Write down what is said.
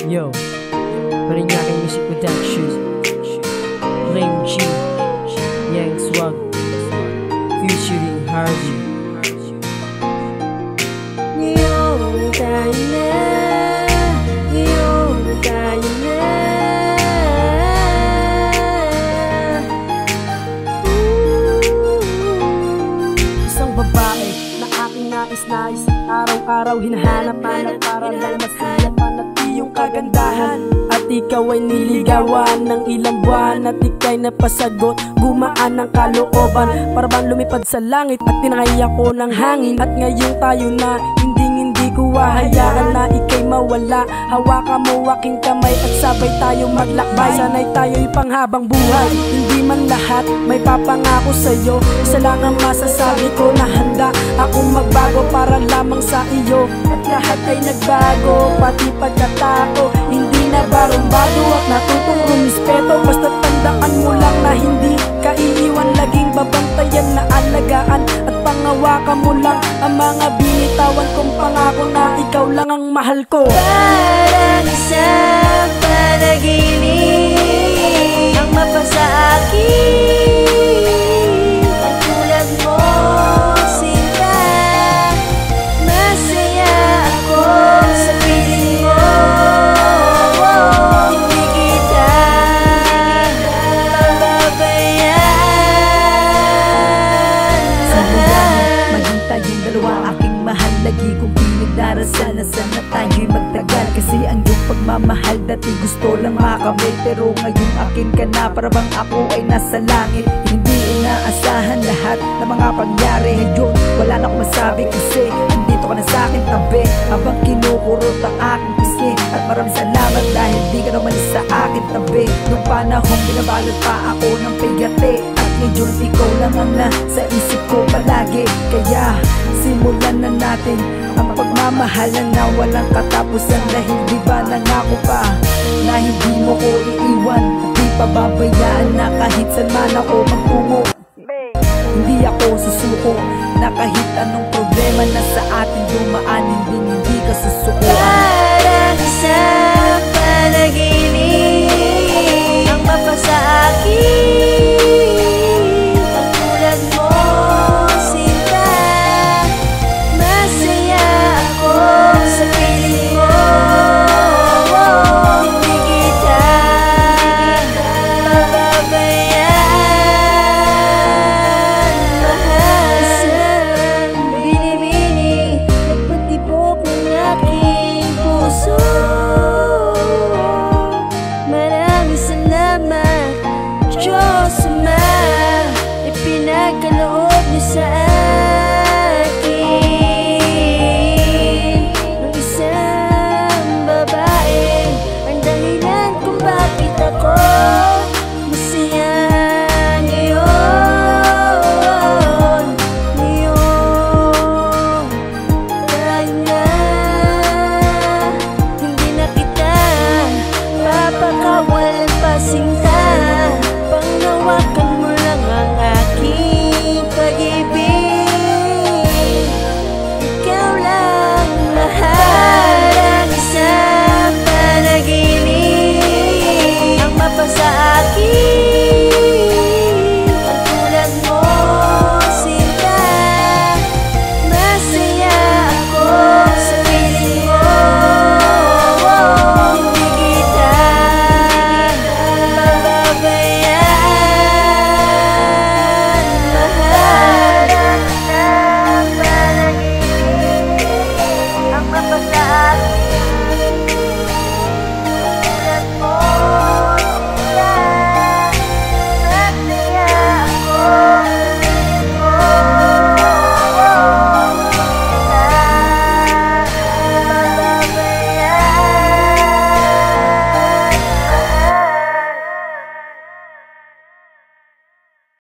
Yo, Parañaque Music Production, Flame G, Yang Swag, featuring Harvey. Ngayon tayo na, ngayon tayo na. Isang babae na aking nais-nais, araw-araw hinahanap-hanap para lang masilap at iyong kagandahan. At ikaw ay niligawan ng ilang buwan at ika'y napasagot. Gumaan ang kalooban, para bang lumipad sa langit at tinakay ako ng hangin. At ngayon tayo na, hindi ko hahayaan na ika'y mawala. Hawakan mo aking kamay at sabay tayo maglakbay. Sana'y tayo'y panghabang buhay, hindi man lahat may papangako sa'yo. Isa lang ang masasabi ko, na handa akong magbago para lamang sa iyo. At lahat ay nagbago, pati pagkatao hindi na barumbado at natutong rumispeto. Basta tandaan mo lang na hindi ka iiwan, laging babantayan na alagaan at pangawakan mo lang ang mga binitawan kong pangako na ikaw lang ang mahal ko. Parang isang panaginip ang mapasa akin, ang tulad mo, sinta. Masaya ako sa piling mo, hindi kita pababayaan. Maging tayong dalawa, aking mahal, lagi kong pinagdarasal na sana tayo'y magtagal. Kasi ang iyong pagmamahal dati gusto lang makamit, pero ngayon akin ka na, para bang ako ay nasa langit. Hindi inaasahan lahat ng mga pangyari ngayon, wala na akong masabi kasi andito ka na sa akin tabi, habang kinukurot ang aking pisngi. At maraming salamat dahil di ka naman sa akin tabi nung panahong binabalot pa ako ng pigate. At ngayon ikaw lang ang nasa isip ko palagi, kaya simulan na natin ang pagmamahalan na walang katapusan. Dahil di ba nangako pa na hindi mo ko iiwan, di pababayaan na kahit saan man ako magtungo. Hindi ako susuko na kahit anong problema na sa ating dumaan, hindi ka susuko.